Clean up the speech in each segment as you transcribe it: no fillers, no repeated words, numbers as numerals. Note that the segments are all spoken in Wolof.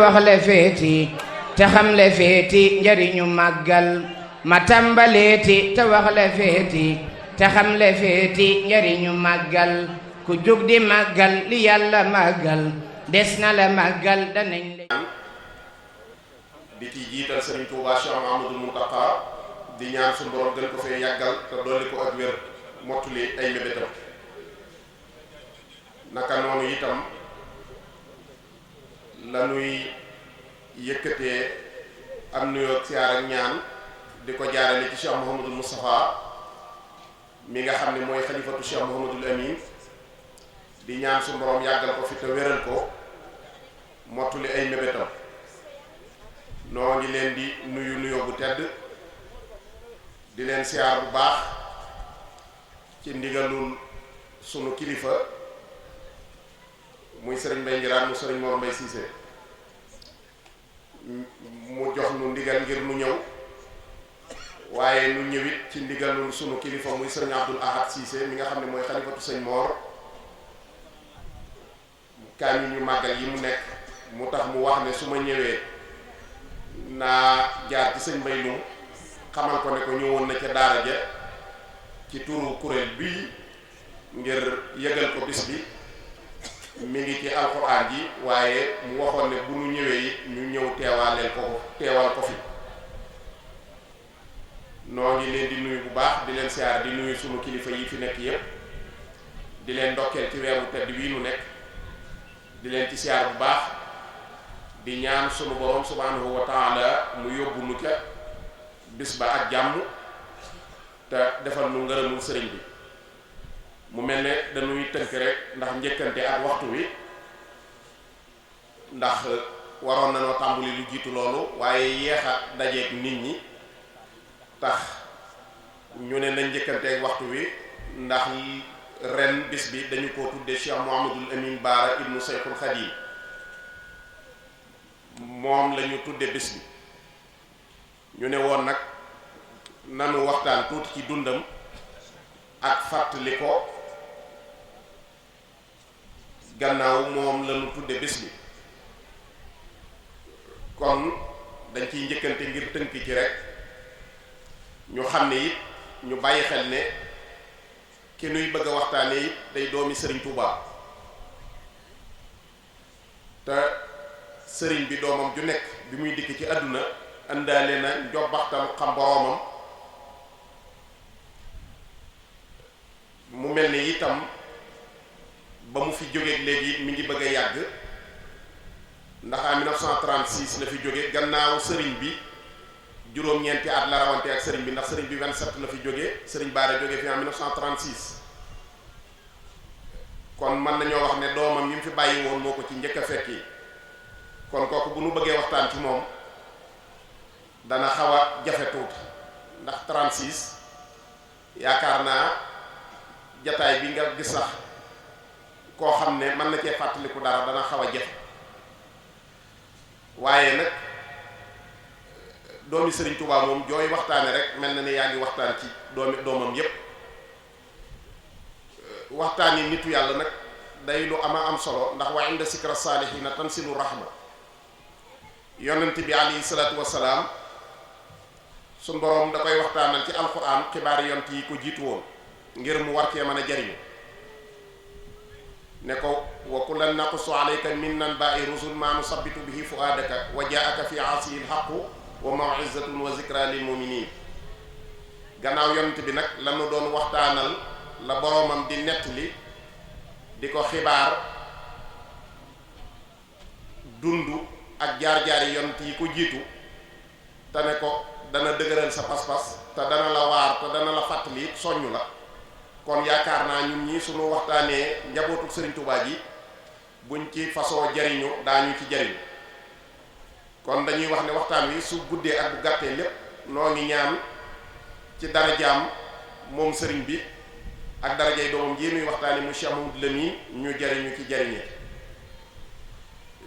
wax le feeti te xam le feeti njariñu màggal ma tàmbaleeti te wax le feeti te xam le feeti njariñu màggal ku jóg di màggal li yàlla màggal des na la màggal danañ le di ci jiital Sëriñ Tuubaa Cheikh Mouhamadoul Mountakha di ñaan suñu borom gën ko fee yàggal te dolli ko ak wér mottuli ay mébétam naka noonu itam la nuy yëkkatee am nuyoo siyaar ak ñaan di ko jaarale ci Cheikh Mouhamadoul Moustapha mi nga xam ne mooy xalifatu Cheikh Mouhamadoul Amine di ñaan suñu borom yàggal ko fi te wéral ko mottuli ay mébétam noo ngi leen di nuyu nuyoo bu tedd di leen siyaar bu baax ci ndigalul sunu kilifa muy sëriñ Mbay Ngiraan mu sëriñ Mor Mbay Siise mu jox nu ndigal ngir nu ñëw waaye nu ñëwit ci ndigalul sunu kilifa muy sëriñ Abdul Ahad Siise mi nga xam ne mooy xalifatu sëñ Mor kaamil ñu màggal yi mu nekk mu tax mu wax ne su ma ñëwee naa jaar ci sëñ Mbay Lum xamal ko ne ko ñëwoon na ca daara ja ci turu kuréel bii ngir yëgal ko bis bi mi ngi ci alxuraan ji waaye mu waxoon ne bu ñu ñëwee it ñu ñëw teewal ko fi noo ngi leen di nuyu bu baax di leen siyaar di nuyu sunu kilifa yi fi nekk yépp di leen ndokkeel ci weeru tedd wii nu nekk di leen ci siyaar bu baax di ñaan sunu borom subhanahu wa taala mu yóbbu nu ca bis ba ak jàmm te defal nu ngërëmul sëriñ bi mu mel ne dañuy tënk rek ndax njëkkante ak waxtu wi ndax waroon na noo tàmbali lu jiitu loolu waaye yeexa dajeek nit ñi tax ñu ne nañ njëkkante ak waxtu wi ndax ren bis bi dañu ko tudde Cheikh Mouhamadoul Amine Baara ibnu Seyxul Xadiim moom lañu tudde bis bi ñu ne woon nag nanu waxtaan tuuti ci dundam ak fàttali ko gannaaw moom lañu tudde bis bi kon dañ ciy njëkkante ngir tënk ci rek ñu xam ne it ñu bàyyi xel ne ki nuy bëgg a waxtaane it day doomi sëriñ Touba te sëriñ bi doomam ju nekk bi muy dikk ci àdduna àndaale na njobbaxtal xam boroomam mu mel ni itam ba mu fi jógeeg léegi mi ngi bëgg a yàgg ndax en 1936 la fi jóge gannaaw sëriñ bi juróom-ñeenti at la rawante ak sëriñ bi ndax sëriñ bi 27 la fi jóge sëriñ Baara jóge fi en 1936 kon mën nañoo wax ne doomam yi mu fi bàyyi woon moo ko ci njëkk a fekki kon kooku bu nu bëggee waxtaan ci moom dana xaw a jafe tuuti ndax 36 yaakaar naa jataay bi nga gis sax koo xam ne mën na cee fàttaliku dara dana xaw a jafe waaye nag doomi Sëriñ Tuubaa moom jooy waxtaane rek mel na ne yaa ngi waxtaan ci doomam yépp waxtaan yi nitu yàlla nag day lu ama am solo ndax wa inda sikra saalihiina tanzilu rahma yonent bi alayhi salaatu wassalaam suñ boroom da koy waxtaanal ci alquran xibaar yont yi ko jiitu woon ngir mu war cee mën a jariñu ne ko wa kullan naqussu alayka min anbaa'i rusul maa nusabbitu bihi fuaadaka wa jaa'aka fi aasihi alhaqu wa maw'izatun wa zikra lil mu'minin gannaaw yont bi nag lanu doon waxtaanal la boroomam di nettali di ko xibaar dund ak jaar-jaari yont yi ko jiitu te ne ko dana dëgëral sa pas-pas te dana la waar te dana la fàttali soññu la kon yaakaar naa ñun ñi suñu waxtaanee njabootu Sëriñ Tuubaa ji buñ ci façon jariñu daañu ci jariñu kon dañuy wax ne waxtaan wi su guddee ak bu gàttee lépp noo ngi ñaan ci darajaam moom sëriñ bi ak darajay doomam ji nuy waxtaane mu Cheikh Mouhamadoul Amine ñu jariñu ci jariñe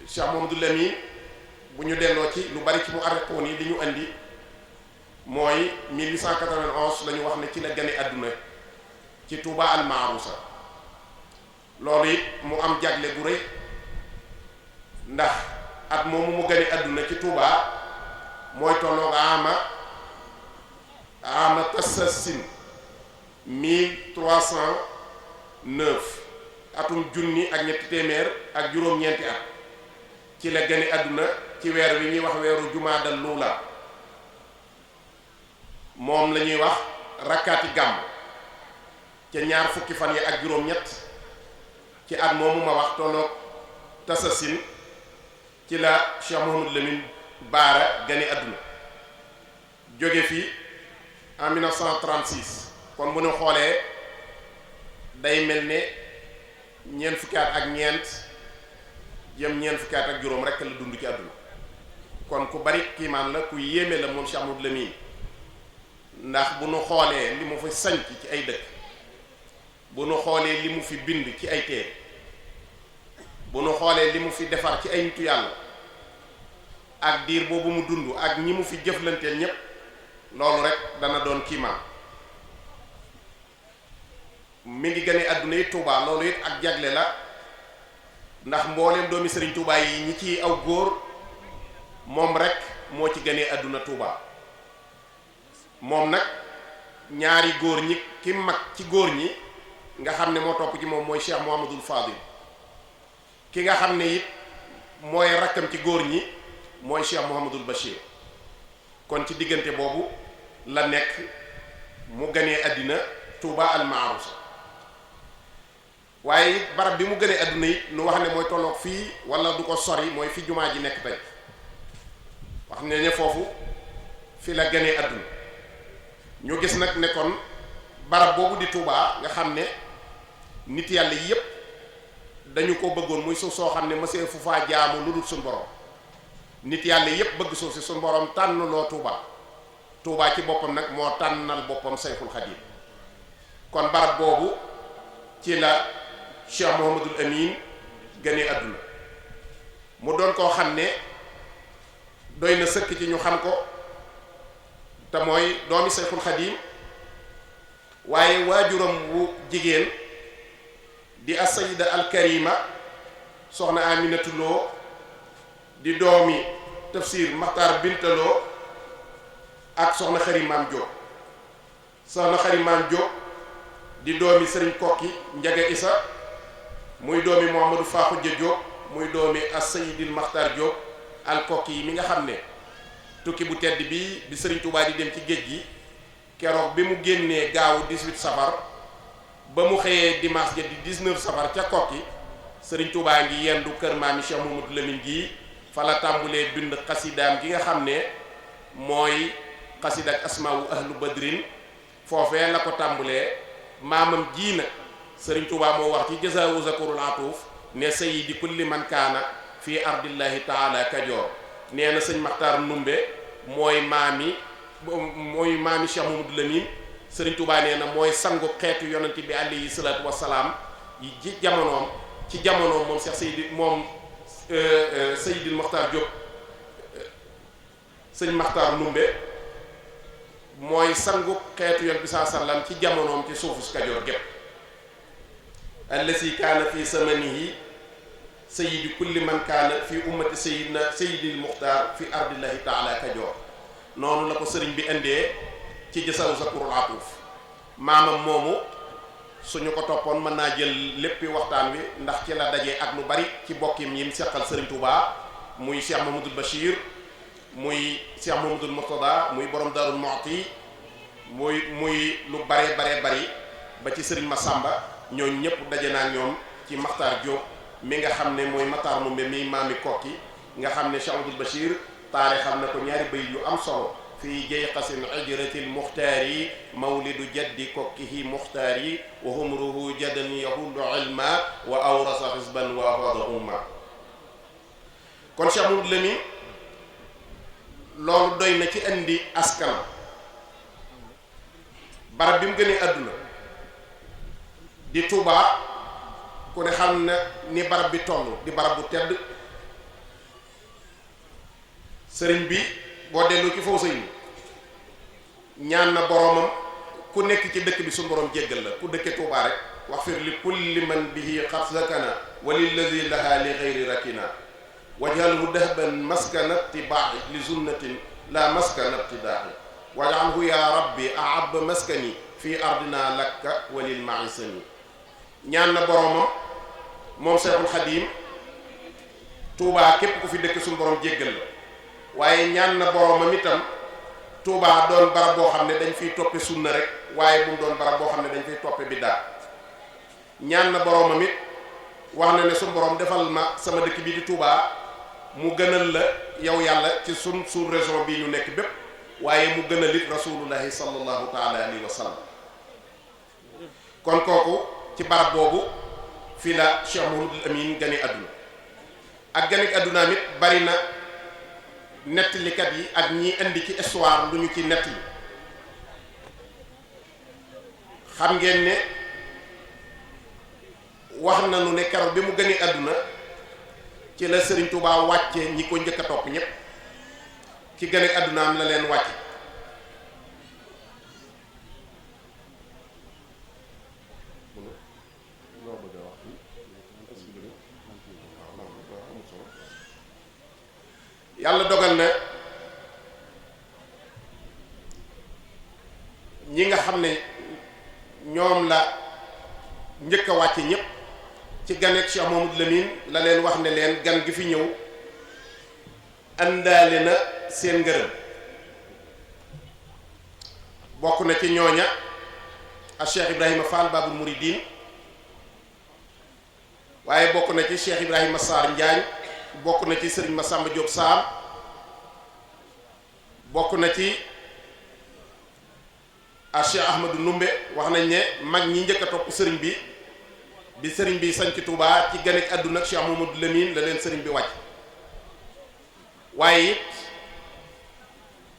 Cheikh Mouhamadoul Amine bu ñu delloo ci lu bari ci mu arriqoon yi li ñu andi mooy 1891 la ñu wax ne ci la gane àdduna ci Touba al Maarusa loolu it mu am jagle gu rëy ndax at moomu mu gane àdduna ci Touba mooy tolloog ama tasassin 1309 atum junni ak ñetti téeméer ak juróom-ñeenti at ci la gane àdduna ci weer wi ñuy wax weeru jumaadal luula moom la ñuy wax rakkaati gàmm ca ñaar fukki fan yi ak juróom-ñett ci at moomu ma wax tolloog tasassin ci la Cheikh Mouhamadou Lamine Baara gane àdduna jóge fi en 1936 kon bu ñu xoolee day mel ne ñeent fukki at ak ñeent jëm ñeent fukki at ak juróom rekk la dund ci àdduna kon ku bari kiimaan la ku yéeme la moom Cheikh Mouhamadou Lamine ndax bu nu xoolee li mu fi sanc ci ay dëkk bu nu xoolee li mu fi bind ci ay téere bu nu xoolee li mu fi defar ci ay nitu yàlla ak diir boobu mu dund ak ñi mu fi jëflanteel ñépp loolu rek dana doon kiimaan mi ngi gane àdduna yi Touba loolu it ak jagle la ndax mbooleem doomi Serigne Touba yi ñi ciy aw góor moom rek moo ci gane àdduna Touba moom nag ñaari góor ñi ki mag ci góor ñi nga xam ne moo topp ci moom mooy Cheikh Mouhamadoul Fadil ki nga xam ne it mooy rakkam ci góor ñi mooy Cheikh Mouhamadoul Bachir kon ci diggante boobu la nekk mu ganee àddina Touba al-Maarusa waaye it barab bi mu gënee àdduna it nu wax ne mooy tolloog fii wala du ko sori mooy fi jumaa ji nekk tey wax ne ne foofu fi la gënee àdduna ñu gis nag ne kon barab boobu di Touba nga xam ne nit yàlla yépp dañu ko bëggoon muy suuf soo xam ne mësee fu faa jaamu lu dul suñu borom nit yàlla yépp bëgg suuf si suñu borom tànn loo Touba Touba ci boppam nag moo tànnal boppam Sayxul Xadiim kon barab boobu ci la Cheikh Mouhamadoul Amine gane àdduna mu doon koo xam ne doy na sëkk ci ñu xam ko te mooy doomi Sayxul Xadiim waaye waajuram wu jigéen di as-Sayyida al-Karima soxna Aminatu Lo di doomi Tafsir Maxtaar Bintaloo ak soxna Xarimaam Jóob soxna Xarimaam Jóob di doomi Sëriñ Kokki Njaga Isa muy doomi Muhammadu Faaxuja Jóob muy doomi as-Sayyidil Maxtaar Jóob al-Kokki yi mi nga xam ne tukki bu tedd bi Sëriñ Tuubaa di dem ci géej gi keroog bi mu génnee gaawu 18 safar ba mu xëyee dimanche ja di 19 safar ca Kokki Sëriñ Tuubaa ngi yendu kër maami Cheikh Mouhamadoul Lamine gii fa la tàmbulee bind xasidaam gi nga xam ne mooy xasida ak asmaawu ahlu badrin foofee la ko tàmbulee maamam jii nag Sëriñ Tuubaa moo wax ci jazaawu zakurul atuuf ne sayyidi kulli man kaana fii ardillahi taala kajoor nee na sëñ Maxtaar Numbe mooy maami Cheikh Mouhamadoul Lamine Sëriñ Tuubaa nee na mooy sangu xeetu yonent bi alayhi salaatu wassalaam yi ci jamonoom moom Cheikh Seydil Maxtaar Diop sëñ Maxtaar Numbe mooy sangu xeetu yonent bi saa sallam ci jamonoom ci suufu si Kajoor gépp allasi kaana fi samanihi sayidi kulli man kaana fi ummati sayidil muxtaar fi ardillahi taala Kajoor noonu la ko sëriñ bi indee ci jësaw zakurul atuuf maamam moomu suñu ko toppoon mën naa jël léppi waxtaan wi ndax ci la dajee ak lu bari ci bokkim yi mu seqal Sëriñ Touba muy Cheikh Mouhamadoul Bachir muy Cheikh Mouhamadoul Mourtada muy borom Darou Mouhty muy lu bare bari ba ci Sëriñ Massamba ñooñu ñëpp daje naa ñoom ci Maxtaar Diop mi nga xam ne mooy Maxtaar Numbe mi maami Kokki nga xam ne Cheikh Mouhamadoul Bachir taarixam na ko ñaari bayit yu am solo fii jayqasin ijratil muxtaari mawlidu jaddi kokkihi muxtaari wa humruhu jadan yahullu ilma wa awrasa xisban wa afada umma kon Cheikh Mouhamadoul Lamine loolu doy na ci indi askan barab bi mu gënee àdduna di Touba ku ne xam na ni barab bi toll di barab bu tedd sëriñ bi boo delloo ci foofu sëriñ ñaan na boromam ku nekk ci dëkk bi suñu borom jéggal la ku dëkke Touba rek wax fir li kulli man bihi xat sakana wa lillazi laha li xayri rakina waj'alhu dahban maskana ittibaa'i li sunnatin la maskana ibtidaa'i waj'alhu ya rabbi ahabba maskani fi ardina lakka walil ma'isani. ñaan na boromam moom Seexul Xadiim Touba képp ku fi dëkk suñu borom jéggal la, waaye ñaan na boromam itam Touba doon barab boo xam ne dañ fiy toppe sunna rek, waaye bu mu doon barab boo xam ne dañ fiy toppe biddaa. ñaan na boromam it wax na ne suñu borom defal ma sama dëkk bii di Touba mu gënal la yow yàlla ci sun région bii ñu nekk bépp, waaye mu gënal it rasulullahi sallallahu taala alayhi wa sallam. kon kooku ci barab boobu fii la Cheikh Mouhamadoul Amine gane àdduna. ak gane àdduna mit bari na nettalikat yi ak ñi indi ci histoire lu ñu ci nettali. xam ngeen ne wax nañu ne keroog bi mu gane àdduna ci la Serigne Touba wàcce ñi ko njëkk a topp ñépp, ci gane àddunaam la leen wàcce. yàlla dogal na ñi nga xam ne ñoom la njëkk a wàcce ñépp ci ganeek Cheikh Mouhamadoul Amine la leen wax ne leen gan gi fi ñëw àndaale na seen ngërëm. bokk na ci ñooña ak Cheikh Ibrahima Fall Babul Mouridine, waaye bokk na ci Cheikh Ibrahima Sarr Njaañ, bokk na ci Serigne Massamba Diop Sam, bokk na ci a Cheikh Ahmadou Numbe. wax nañ ne mag ñi njëkk a topp sëriñ bi sëriñ bi sañ ci Touba ci ganek àdduna ak Cheikh Mouhamadoul Amine la leen sëriñ bi wàcc. waaye it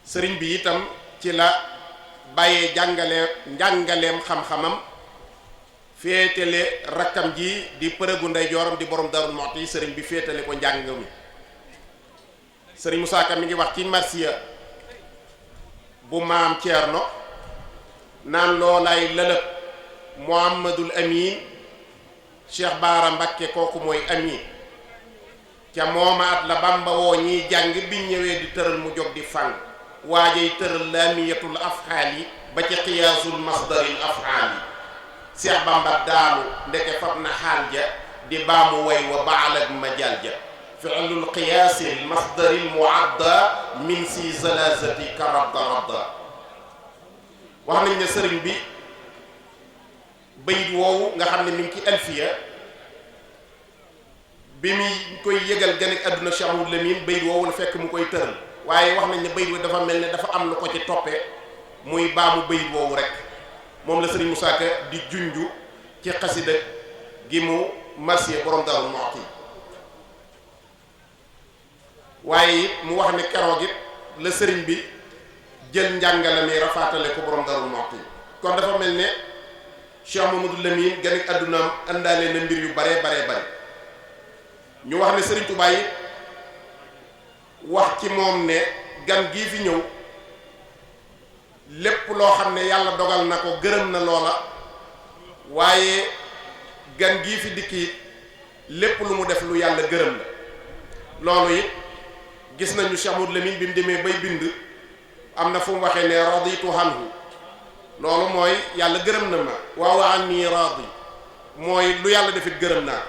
sëriñ bi itam ci la bàyyee njàngaleem xam-xamam féetale rakkam ji di përëgu ndeyjooram di borom Darou Mouhty, sëriñ bi féetale ko njàng mi. sëriñ Moussa Ka mi ngi wax ci marsiya bu maam Thierno naan loolaay lëlëb Mouhamadoul Amine Cheikh Baara Mbakke kooku mooy Amine ca mooma at la Bamba woo ñiy jàng biñ ñëwee di tëral mu jóg di fàng waajay tëral laamiyatul afxaal yi ba ci xiyaasul masdaril afxaal yi. Cheikh Bamba daanu ndeke fab na xaal ja di baamu way wa baal ak majal ja fi'lul qiyaasil masdaril muadda min si zalazati ka radda radda. wax nañ ne sëriñ bi bayit woowu nga xam ne mi ngi ci alfiya bi muy koy yëgal ganek àdduna Cheikh Mouhamadoul Amine bayit woowu la fekk mu koy tëral, waaye wax nañ ne bayit woowu dafa mel ne dafa am lu ko ci toppee muy baamu bayit woowu rek. moom la Serigne Moussa Ka di junju ci xasida gi mu marsiya borom Darou Mouhty. waaye it mu wax ne keroog it la sëriñ bi jël njàngale mi rafaatale ko borom Darou Mouhty. kon dafa mel ne Cheikh Mouhamadoul Amine ganek àddunaam àndaale na mbir yu bare ñu wax ne Serigne Touba yi wax ci moom ne gan gii fi ñëw lépp loo xam ne yàlla dogal na ko gërëm na loola, waaye gan gii fi dikk it lépp lu mu def lu yàlla gërëm la. loolu it gis nañu Cheikh Mouhamadoul Amine bi mu demee bay bind am na fu mu waxee ne raditu anhu, loolu mooy yàlla gërëm na ma. waaw anni radi mooy lu yàlla defit gërëm naa.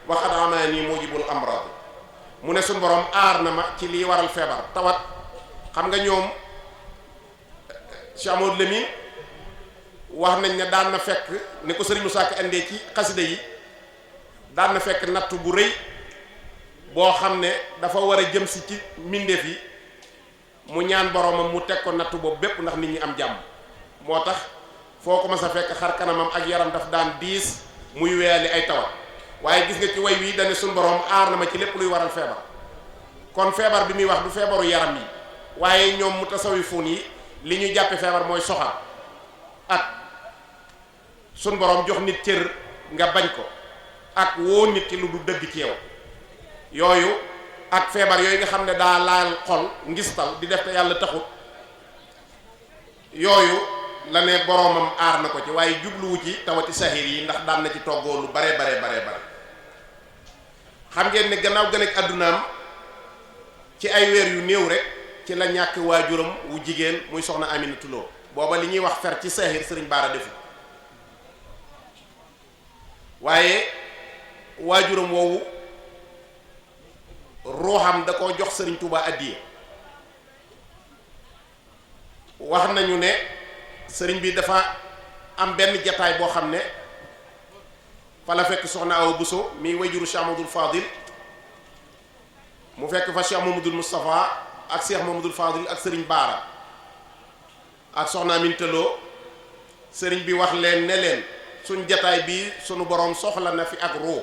waxat amaani mujibul amrad, mu ne suñu borom aar na ma ci liy waral feebar tawat. xam nga ñoom Cheikh Mouhamadoul Amine wax nañ ne daan na fekk ni ko Serigne Moussa Ka indee ci xasida yi, daan na fekk natt bu rëy boo xam ne dafa war a jëm si ci mbindeef yi, mu ñaan boromam mu teg ko natt boobu bépp ndax nit ñi am jàmm. moo tax foo ko mas a fekk xar kanamam ak yaram daf daan diis muy weeli ay tawat. waaye gis nga ci way wii dane suñu borom aar na ma ci lépp luy waral feebar. kon feebar bi muy wax du feebaru yaram yi, waaye ñoom mu tasawifuun yi li ñu jàppe feebar mooy soxar ak suñu borom jox nit cër nga bañ ko ak woo nit ci lu du dëgg ci yow. yooyu ak feebar yooyu nga xam ne daa laal xol ngistal di def te yàlla taxut, yooyu la ne boromam aar na ko ci, waaye jubluwu ci tawati sahir yi ndax daan na ci toggoo lu bare. xam ngeen ne gannaaw gën ak àddunaam ci ay weer yu néew rek ci la ñàkk waajuram wu jigéen muy soxna Aminatu Lo booba li ñuy wax fer ci saaxir sëriñ Baara defu waaye waajuram woowu ruuxam da koo jox sëriñ Touba addiye wax nañu ne sëriñ bi dafa am benn jataay boo xam ne fa la fekk soxna Awa Bousso mi wayjuru Cheikh Mamadou Fadil mu fekk fa Cheikh Mamadou Moustapha ak Cheikh Mamadou Fadil ak sëriñ Baara ak soxna Aminta Lo sëriñ bi wax leen ne leen suñ jataay bii sunu borom soxla na fi ak ruu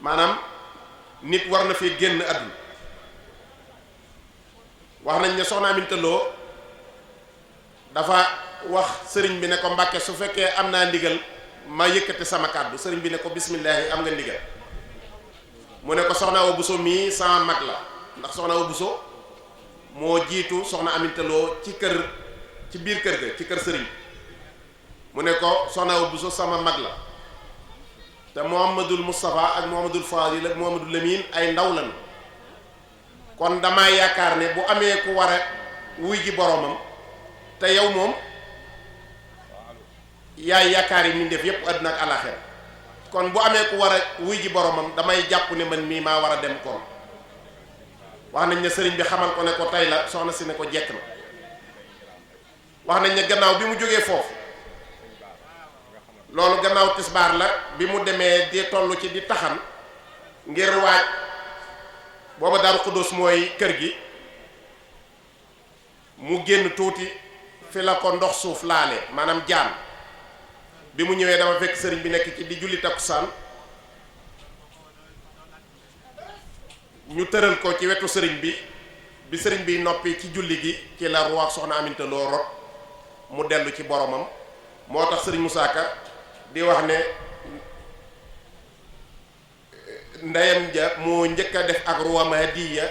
maanaam nit war na fi génn àdduna wax nañ ne soxna Aminta Lo dafa wax sëriñ bi ne ko Mbàkke su fekkee am naa ndigal ma yëkkate sama kàddu sëriñ bi ne ko bismillaahi am nga ndigal mu ne ko soxna Awa Bousso mii sama mag la ndax soxna Awa Bousso moo jiitu soxna Aminta Lo ci kër ci biir kër ga ci kër sëriñ mu ne ko soxna Awa Bousso sama mag la te Mouhamadul Moustapha ak Mouhamadul Fadil ak Mouhamadul Lamine ay ndaw lañu kon damaa yaakaar ne bu amee ku war a wuy ji boromam te yow moom yaay yaakaar yi ñu def yépp àdduna ak àllaxira kon bu amee ku war a wuy ji boromam damay jàpp ne man mii maa war a dem kon wax nañ ne sëriñ bi xamal ko ne ko tey la soxna si ne ko jekk na wax nañ ne gannaaw bi mu jógee foofu loolu gannaaw tisbaar la bi mu demee di toll ci di taxan ngir waaj booba Daaru Xuddoos mooy kër gi mu génn tuuti fi la ko ndox suuf laale maanaam jaan bi mu ñëwee dama fekk sëriñ bi nekk ci di julli takkusaan ñu tëral ko ci wetu sëriñ bi sëriñ bi noppi ci julli gi ci la ruwaak soxna Aminta Lo rot mu dellu ci boromam moo tax sëriñ Moussa Ka di wax ne ndeyam ja moo njëkk a def ak ruwam hadiya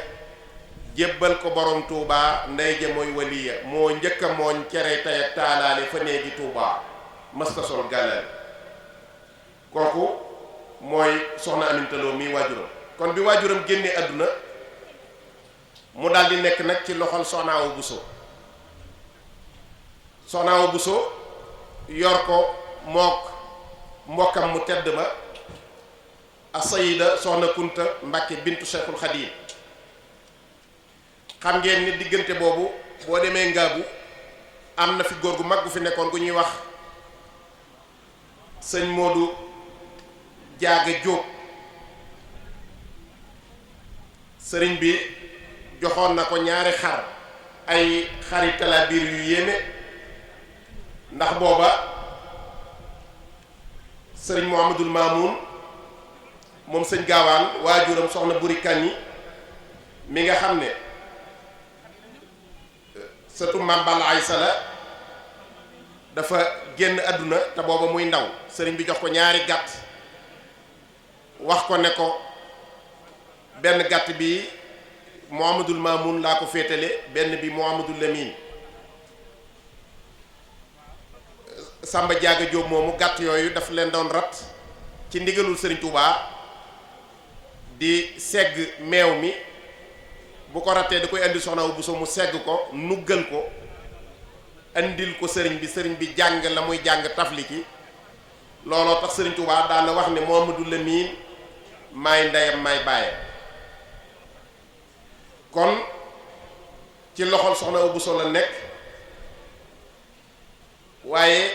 jébbal ko borom Touba ndey ja mooy waliya moo njëkk a mooñ cere tay ak taalaale fa néegi Touba mësta sol gàllal kooku mooy soxna Aminta Lo mii waajuram kon bi waajuram génnee àdduna mu daal di nekk nag ci loxol soxna Awa Bousso soxna Awa Bousso yor ko mook mbokkam mu tedd ma asayida soxna Kunta Mbàkke bintu Cheikhul Khadim xam ngeen ni diggante boobu boo demee Ngaabu am na fi góor gu mag gu fi nekkoon gu ñuy wax sëñ Modou Jaaga Jóob sëriñ bi joxoon na ko ñaari xar ay xari talaabiir yu yéeme ndax booba sëriñ Mouhamadul Mamoun moom sëñ Gaawaan waajuram soxna Buri Kanni mi nga xam ne sëtu Maam Balla Aysa la dafa génn àdduna te booba muy ndaw sëriñ bi jox ko ñaari gàtt wax ko ne ko benn gàtt bi Mouhamadul Mamoun laa ko féetale benn bi Mouhamadul Lamine Samba Jaaga Jóob moomu gàtt yooyu daf leen doon rat ci ndigalul sëriñ Touba di segg meew mi bu ko rattee da koy indi soxna Awa Bousso mu segg ko nuggal ko indil ko sëriñ bi jàng la muy jàng tafli ci looloo tax sëriñ Touba daana wax ne Mouhamadou Lamine maay ndeyam maay bàyyam kon ci loxol soxna Awa Bousso la nekk waaye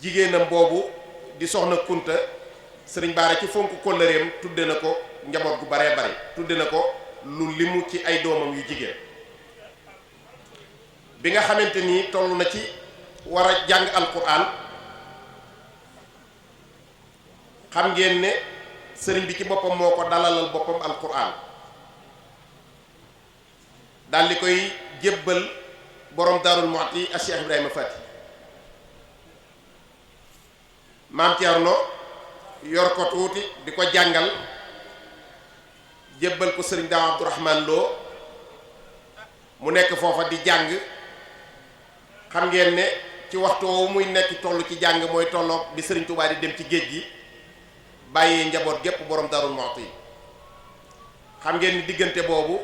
jigéenam boobu di soxna Kunta sëriñ Baara ci fonk kóllëreem tudde na ko njaboot gu baree bare tudde na ko lu limu ci ay doomam yu jigéen bi nga xamante ni toll na ci war a jàng alquran xam ngeen ne sëriñ bi ci boppam moo ko dalalal boppam alquran daal di koy jébbal borom Daarul Muxti ak Cheikh Ibrahima Fati maam Thierno yor ko tuuti di ko jàngal jébbal ko sëriñ Daam Abdourahman Lo mu nekk foofa di jàng xam ngeen ne ci waxtu woowu muy nekk toll ci jàng mooy tolloog bi sëriñ Touba di dem ci géej gi bàyyee njaboot gépp borom Daarul Muxti xam ngeen ni diggante boobu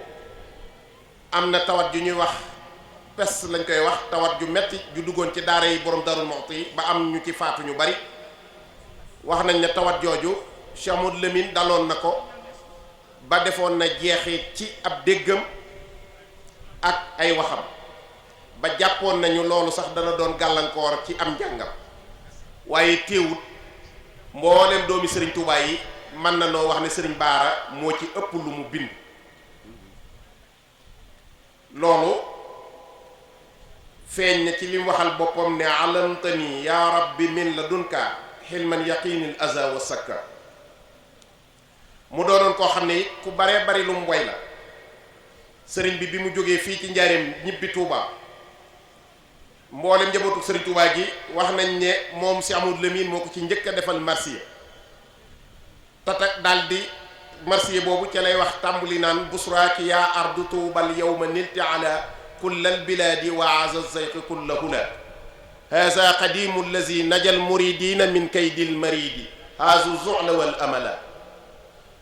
am na tawat ju ñuy wax peste lañ koy wax, tawat ju metti ju duggoon ci daara yi borom Darou Mouhty ba am ñu ci faatu ñu bari. wax nañ ne tawat jooju Cheikh Modou Lamine daloon na ko ba defoon na jeexit ci ab déggam ak ay waxam, ba jàppoon nañu loolu sax dana doon gàllankoor ci am njàngam, waaye téewut mboolem doomi Serigne Touba yi mën na noo wax ne Serigne Baara moo ci ëpp lu mu bind. loolu feeñ na ci lim waxal boppam ne alamtani yaa rabbi min ladunka xilman yaqinil aza wa sakka. mu doonoon koo xam ne it ku baree bari lu mu woy la. sëriñ bi mu jógee fii ci njaareem ñibbi Touba, mboolem njabootu Serigne Touba gi wax nañ ne moom si Amadou Lamine moo ko ci njëkk a defal marsiya. tata daldi marsiya boobu ca lay wax tàmbali naan busraaki yaa ardu tuubal yawma nilti ala kullal bilaadi wa aza zayqi kulla hula haza qadimu allazi najal muridina min kaydil maridi hazu zu'la wal amala.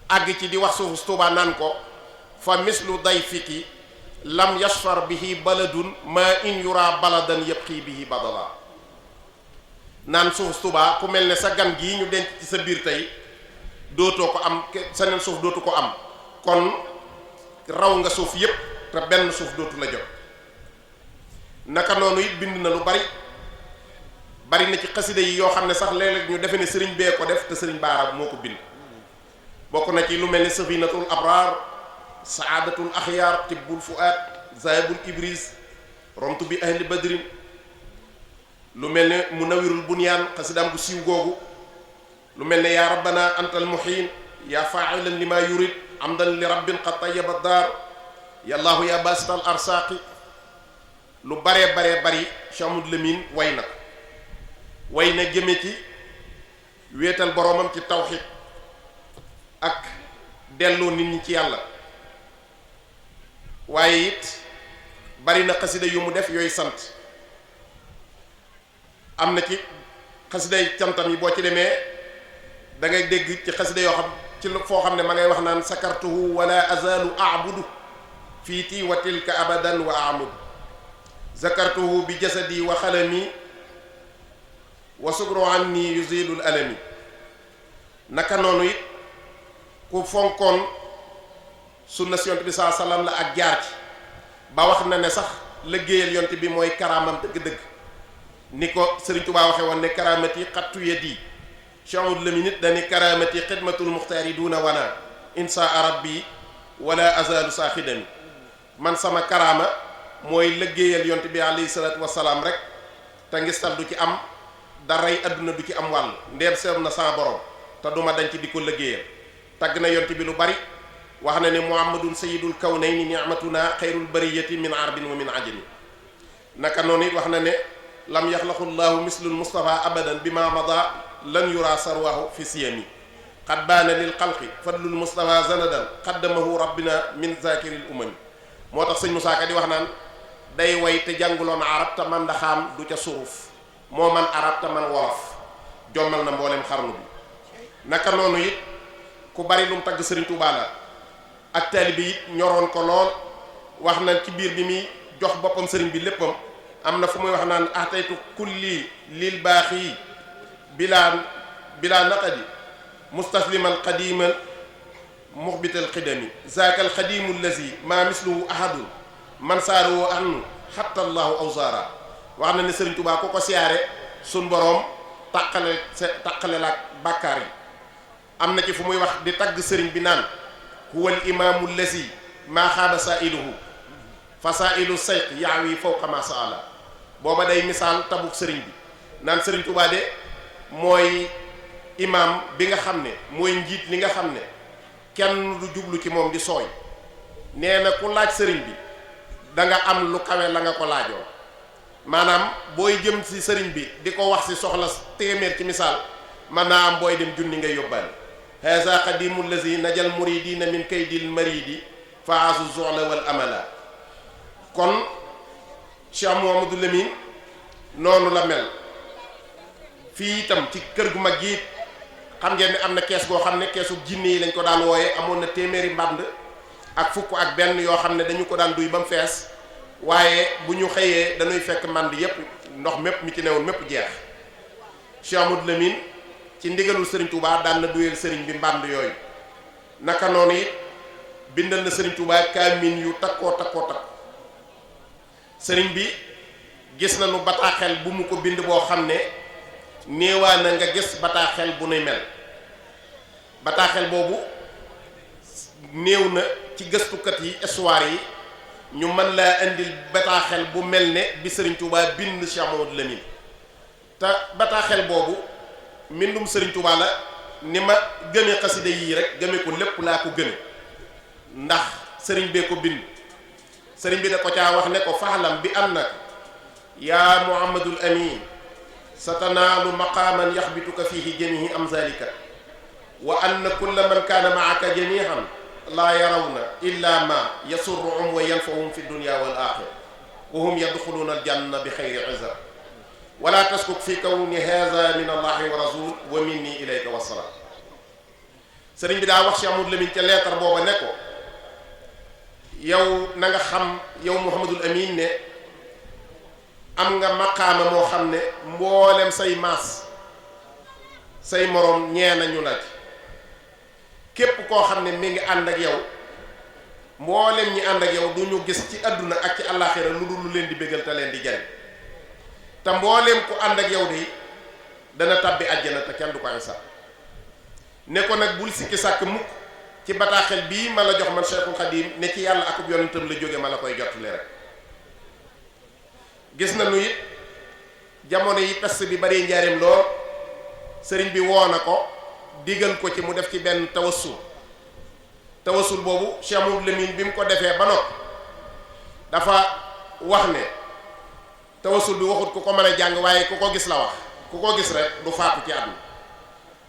àgg ci di wax suufu Touba naan ko fa mislu dayfiki lam yasfar bihi baladun ma in yura baladan yabqi bihi badala. naan suufu Touba ku mel ne sa gan gii ñu denc ci sa biir tey dootoo ko am, seneen suuf dootu ko am, kon raw nga suuf yépp te benn suuf dootu la jot. naka noonu it bind na lu bari na ci xasida yi yoo xam ne sax léeg-léeg ñu defe ne sëriñ bee ko def te sëriñ Baara moo ko bind. bokk na ci lu mel ni safinatul abraar, saadatul axyaar, tibbul fuaad, zaybul ibris, romtu bi ahli badrin, lu mel ne munawirul bunyaan xasidaam gu siiw googu, lu mel ne yaa rabbana antal muhin yaa faailan lima yurid amdan li rabbin qad tayyaba daar yallaahu yaa basital arsaaqi. lu baree bari Cheikh Amadou Lamine way na way na jëme ci wéetal boroomam ci tawxiid ak delloo nit ñi ci yàlla, waaye it bari na xasida yu mu def yooyu sant. am na ci xasida yi cantam yi boo ci demee da ngay dégg ci xasida yoo xam ci foo xam ne ma ngay wax naan sakartuhu wala azalu a'budu fii tii wa tilka abadan wa amudu zakartuhu bi jasadi wa xalami wa sugru anni yuzilul alami. naka noonu it ku fonkoon sunna si yonte bi saa salaam la ak jaar ci ba wax na ne sax liggéeyal yonte bi mooy karaamam dëgg-dëgg, ni ko Serigne Touba waxe woon ne karaamati xattu yadi. Cheikh Amadou Lamine nit dani karaamati xidmatul muxtaari duuna wana insa rabbi wala azalu saaxidami. man sama karaama mooy liggéeyal yonte bi alayhi salaatu wasalaam rek te ngistal du ci am, daray adduna du ci am wàll, ndeem seem na sama borom te duma dañ ci di ko liggéeyal. tagg na yonte bi lu bari, wax na ne muhammadun sayyidul kawnayni ni'matuna xayrul bariyati min arbin wa min ajami. naka noonu it wax na ne lam yaxlaqu llahu mislul mustafa abadan bi ma mada lan yura sarwahu fi siyami qad baana lil xalqi fadlul mustafa zanadan qaddamahu rabbina min zakiril umami. moo tax sëñ Musaa Ka di wax naan day way te jànguloon arab te man ndaxaam du ca suruf, moo man arab te man wolof, jommal na mboolem xarnu bi. naka noonu it ku bari lu mu tagg Sëriñ Tuubaa la, ak taalibe it ñoroon ko lool. wax na ci biir bi muy jox boppam sëriñ bi léppam, am na fu muy wax naan ataytu kulli lil baaxi bilaa naqadi mustasliman qadiman muxbital xidami zaakal xadimu lazi maa misluhu ahadun man saaroo annu xatta allahu awsaara. wax na ne Sëriñ Tuubaa ku ko siyaare sun boroom taqale laak bàkkaar yi. am na ci fu muy wax di tagg sëriñ bi naan huwal imaamu lazi maa xaaba saailuhu fa saailu sayq yaawi fawqa ma saala. booba day misaal tabuk sëriñ bi naan Sëriñ Tuubaa de mooy imaam bi nga xam ne mooy njiit li nga xam ne kenn du jublu ci moom di sooy. nee na ku laaj sëriñ bi da nga am lu kawe la nga ko laajoo. maanaam booy jëm ci sëriñ bi di ko wax ci soxla téeméer ci misaal man naa am booy dem junni ngay yóbbaale. haza qadimu lazi najal muridina min kaydil maridi faasu zu'la wal amala. kon Cheikh Mouhamadou Lamine noonu la mel. fii itam ci kër gu mag gi xam ngeen ne am na kees goo xam ne keesu jinne yi lañ ko daan wooye, amoon na téeméeri mbànd ak fukk ak benn yoo xam ne dañu ko daan duy ba mu fees waaye bu ñu xëyee dañuy fekk mand yépp ndox mépp mi ci newoon mépp jeex Cheikh Amadou Lamine ci ndigalul Serigne Touba daan na duyeel Serigne bi mbànd yooyu naka noonu it bindal na Serigne Touba kaamin yu takkoo takko Serigne bi gis nañu bataaxel bu mu ko bind boo xam ne néewaa na nga gis bataaxel bu nuy mel bataaxel boobu néew na ci gëstukat yi histoire yi ñu mën laa indil bataaxel bu mel ne bi Serigne Touba bind Cheikh Amadou Lamine te bataaxel boobu mbindum Serigne Touba la ni ma gëme xasida yii rek gëme ko lépp laa ko gëme ndax Serigne bee ko bind Serigne bi da ko caa wax ne ko faxlam bi annaka yaa Muhammadul Amin satanaalu maqaaman yaxbituka fihi jamihi amzalika wa anna kulla man kaana maaka jamihan laa yarawna illa ma yasurruhum wa yanfahum fi dunya wal axira wa hum yadxuluuna aljanna bi xayri izar wala taskuk fi kawni haza min allahi wa rasul wa minni ilayka wasalaam sëriñ bi daa wax Cheikh Amadou Lamine ca leetar booba ne ko yow na nga xam yow Mouhamadul Amin ne am nga maqaama moo xam ne mboolem say maas say moroom ñee nañu la ci képp koo xam ne mi ngi ànd ak yow mboolem ñi ànd ak yow du ñu gis ci àdduna ak ci àllaaxira lu dul lu leen di bégal te leen di jariñ te mboolem ku ànd ak yow de dana tabbi àjjana te kenn du ko xisaab ne ko nag bul sikki sàkk mukk ci bataaxel bii ma la jox man Cheikhul Khadim ne ci yàlla akub yonentam la jóge ma la koy jottali rek gis na nu it jamono yi peste bi bari njaarim lool sëriñ bi woo na ko digal ko ci mu def ci benn tawassul boobu Cheikh Amadou Lamine bi mu ko defee ba noppi dafa wax ne tawassul bi waxut ku ko mën a jàng waaye ku ko gis la wax ku ko gis rek du faatu ci àdduna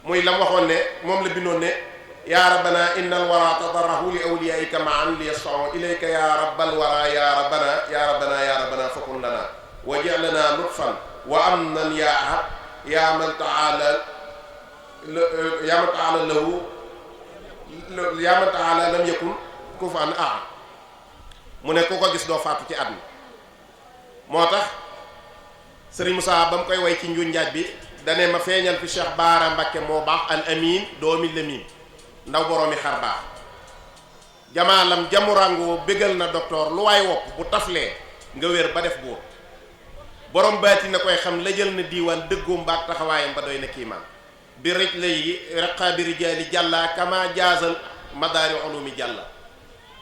muy la mu waxoon ne moom la bindoon ne yaa rabbana innal wara tadarrahu li awliyaika ma'an li yasfa'u ilayka ya rabbal wara ya rabbana fakun lana waj'al lana lutfan wa amnan ya ahad ya man ta'ala lam yakun kufuwan ahad mu ne ku ko gis doo faatu ci àdduna moo tax Serigne Moussa ba mu koy way ci njuñ njaaj bi dane ma feeñal fi Cheikh Baara Mbakke moo baax al amin doomi Lamin ndaw boroomi xar baax jamaalam jamurangoo bégal na docteur lu waay wopp bu taflee nga wér ba def buur borom baati na koy xam la jël na diiwaan dëggoom baak taxawaayam ba doy na kiimaan bi rëj lay raqaabi rijaali jàlla kama jaazal madaari ulumi jàlla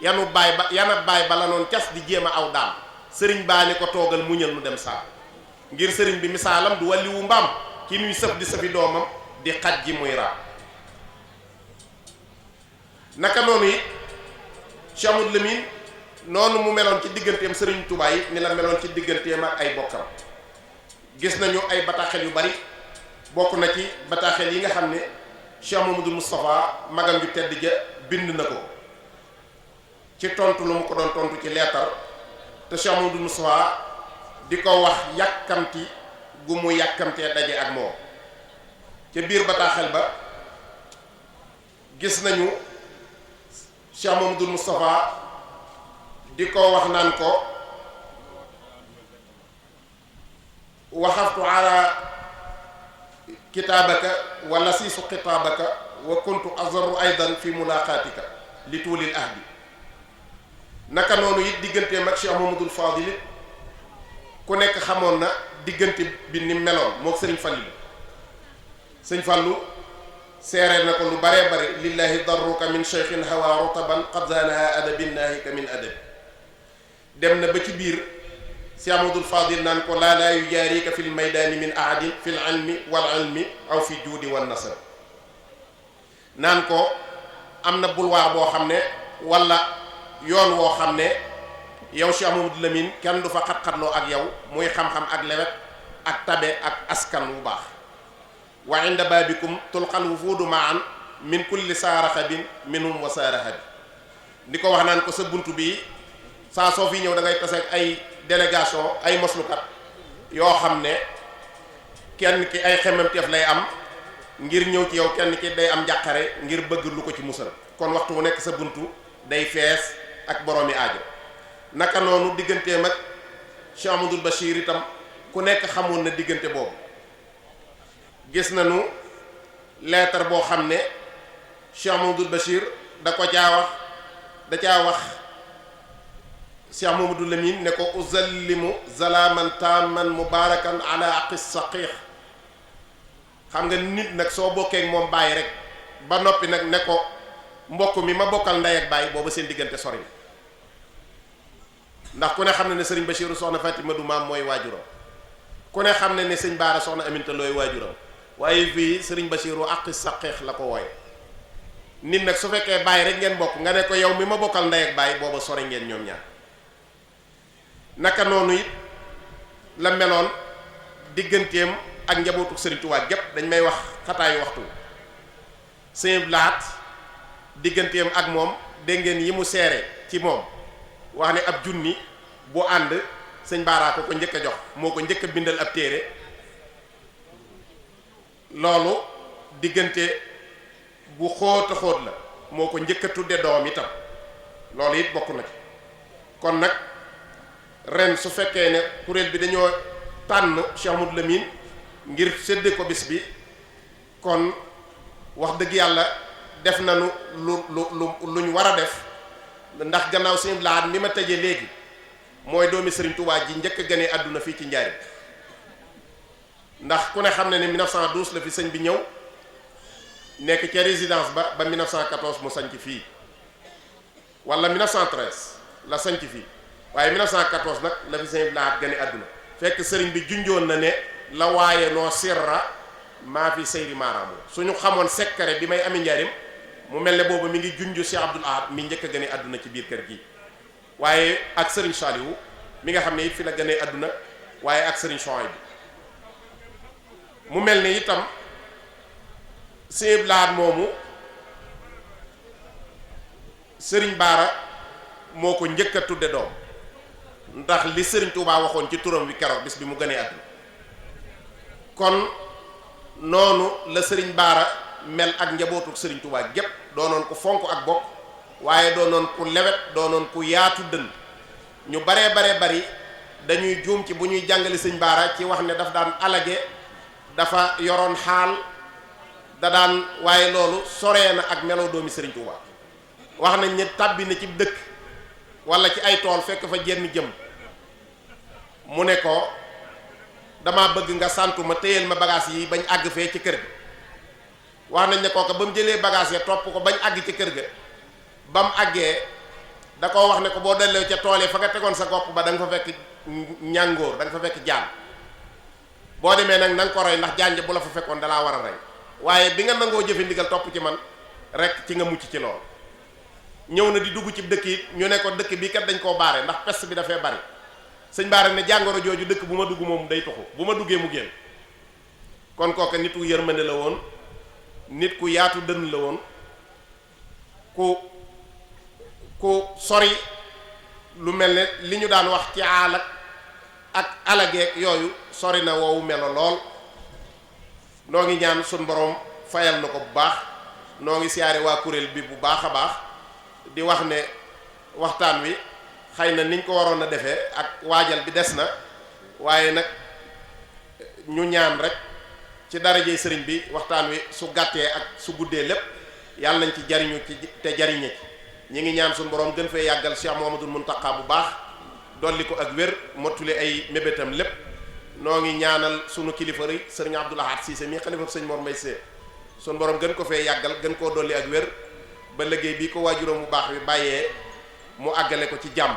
yana baay ba la noon cas di jéem a aw daam sëriñ baa ni ko toogal muñal nu dem saa ngir sëriñ bi misaalam du wàlliwu mbaam ki nuy sëf di sëfi doomam di xaj ji muy raam naka noonu it Cheikh Amadou Lamine noonu mu meloon ci digganteem sëriñ Touba yi ni la meloon ci digganteem ak ay bokkam gis nañu ay bataaxel yu bari bokk na ci bataaxel yi nga xam ne Cheikh Mamadou Moustapha magam ju tedd ja bind na ko ci tontu lu mu ko doon tontu ci leetar te Cheikh Mamadou Moustapha di ko wax yàkkamti gu mu yàkkamtee daje ak moom ca biir bataaxel ba gis nañu Cheikh Mamadou Moustapha di ko wax naan ko waxaftu ala kitaabaka wa lasiisu xitaabaka wa kuntu azarru aydan fi mulaqaatika li tuulil ahdi naka noonu it digganteem ak Cheikh Mamadou Fadil it ku nekk xamoon na diggante bi ni meloon moo sëriñ Fallu sëñ Fallu seeree na ko lu baree bare lillahi darruka min cheikhin hawa rutaban qad zanaha adabin nahika min adab dem na ba ci biir si Amadul Fadil naan ko laa yujaarika fil maydaani min ahadin fil ilmi wal ilmi aw fi juudi wan nasab naan ko am na boulevard boo xam ne wala yoon woo xam ne yow Cheikh Mamadou Lamine kenn du fa xat-xatloo ak yow muy xam-xam ak lewet ak tabe ak askan wu baax wa inda baabikum tulqal wufuudu ma'an min kulli saaraxabin minhum wa saaraxabi di ko wax naan ko sa bunt bi saa soo fi ñëw da ngay tase ak ay délégation ay moslukat yoo xam ne kenn ki ay xemmemteef lay am ngir ñëw ci yow kenn ki day am njàqare ngir bëgg lu ko ci musal kon waxtu wu nekk sa buntu day fees ak boroomi aajo. naka noonu digganteem ak Cheikh Amadou Bachir itam ku nekk xamoon na diggante boobu. gis nañu lettre boo xam ne Cheikh Amadou Bachir da caa wax Cheikh Mamadou Lamine ne ko uzallimu zalaman taman mubarakan ala aqis saqiix. xam nga nit nag soo bokkee ak moom bàyyi rek ba noppi nag ne ko mbokk mi ma bokkal ndey ak bàyyi booba seen diggante sori ndax ku ne xam ne ne sëriñ Bachiru soxna Fatima du maam mooy waajuram, ku ne xam ne ne sëñ Baara soxna Aminta looy waajuram, waaye fii sëriñ Bachiru aqis saqiix la ko wooye. nit nag su fekkee bàyyi rek ngeen bokk nga ne ko yow mi ma bokkal ndey ak bàyyi booba sori ngeen ñoom ñaar. naka noonu it la meloon digganteem ak njabootu Sëriñ Tuubaa gépp. dañ may wax xataayu waxtu sëñ Blaat digganteem ak moom dégg ngeen yi mu seere ci moom, wax ne ab junni bu ànd sëñ Baara ko njëkk a jox, moo ko njëkk a bindal ab téere. loolu diggante bu xóot a xóot la, moo ko njëkk a tudde doom itam, loolu it bokk na ci. kon nag ren su fekkee ne kuréel bi dañoo tànn Cheikh Amadou Lamine ngir sédde ko bis bi, kon wax dëgg yàlla def nañu luñ war a def. ndax gannaaw sëñ Blaat mi ma tëjee léegi mooy doomi Serigne Touba ji njëkk a gane àdduna fii ci Njaaréem. ndax ku ne xam ne ne 1912 la fi sëñ bi ñëw nekk ca résidence ba 1914 mu sanc fii, wala 1913 la sanc fii, waaye 1914 nag la fi sëñ Blaat gane àdduna. fekk sëriñ bi junjoon na ne la waaye noo sirra maa fi seyri maaraamu. suñu xamoon secret bi may ami Njaaréem mu mel ne boobu mi ngi junju Cheikh Abdoul Ahad mi njëkk a gane àdduna ci biir kër gi, waaye ak sëriñ Saliou mi nga xam ne it fi la gane àdduna, waaye ak sëriñ Chouaïb bi. mu mel ne itam sëñ Blaat moomu sëriñ Baara moo ko njëkk a tudde doom, ndax li sëriñ Touba waxoon ci turam wi keroog bis bi mu gënee àdduna. kon noonu la sëriñ Baara mel ak njabootu sëriñ Touba gépp, doonoon ku fonk ak bokk, waaye doonoon ku lewet, doonoon ku yaatu dënn. ñu baree bari dañuy juum ci bu ñuy jàngale sëñ Baara ci wax ne daf daan alage, dafa yoroon xaal, da daan, waaye loolu soree na ak meloo doomi sëriñ Touba. wax nañ ne tàbbi na ci dëkk wala ci ay tool fekk fa jenn jëm, mu ne ko dama bëgg nga santu ma téyel ma bagage yi bañ àgg fee ci kër ga. wax nañ ne kooka ba mu jëlee bagage ya topp ko bañ àgg ci kër ga, ba mu àggee da koo wax ne ko boo delloo ca tool yi fa nga tegoon sa gopp ba da nga fa fekk ñàngoor, da nga fa fekk jaan. boo demee nag na nga ko rey, ndax jaan bu la fa fekkoon dalaa war a rey, waaye bi nga nangoo jëfe ndigal topp ci man rek ci nga mucc ci lool. ñëw na di dugg ci dëkk yi ñu ne ko dëkk bi kat dañ koo baare ndax peste bi dafay bari. sëñ Baara ne jàngoro jooju dëkk bu ma dugg moom day toxu, bu ma duggee mu génn. kon kooka nit ku yërmande la woon, nit ku yaatu dënn la woon, ku sori lu mel ne li ñu daan wax ci aal ak alageek yooyu, sori na woowu melo lool. noo ngi ñaan suñ borom fayal na ko bu baax. noo ngi siyaare waa kuréel bi bu baax a baax, di wax ne waxtaan wi xëy na niñ ko waroon a defee ak waajal bi des na, waaye nag ñu ñaan rek ci darajey sëriñ bi waxtaan wi su gàttee ak su guddee lépp yàlla nañ ci jariñu ci te jariñe ci. ñi ngi ñaan suñu borom gën fee yàggal Cheikh Mouhamadoul Mountakha bu baax, dolli ko ak wér, mottuli ay mébétam lépp. noo ngi ñaanal sunu kilifa ri sëriñ Abdoul Ahad Cissé mi xalifa sëñ Mor Mbaye Cissé, suñu borom gën ko fee yàggal, gën koo dolli ak wér, ba liggéey bii ko waajuram bu baax bi bàyyee mu àggale ko ci jàmm.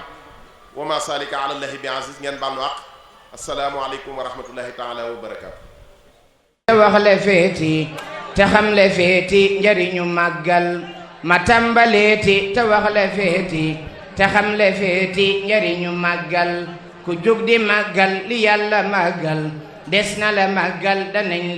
wa ma salika ala llahi bi aziz. ngeen bànnu àq. assalaamu aleykum wa rahmatullahi taala wa barakaatu. wax le feeti te xam le feeti njariñu màggal, ma tàmbaleeti te wax le feeti te xam le feeti njariñu màggal. ku jug di màggal li yàlla màggal, des na la màggal danañ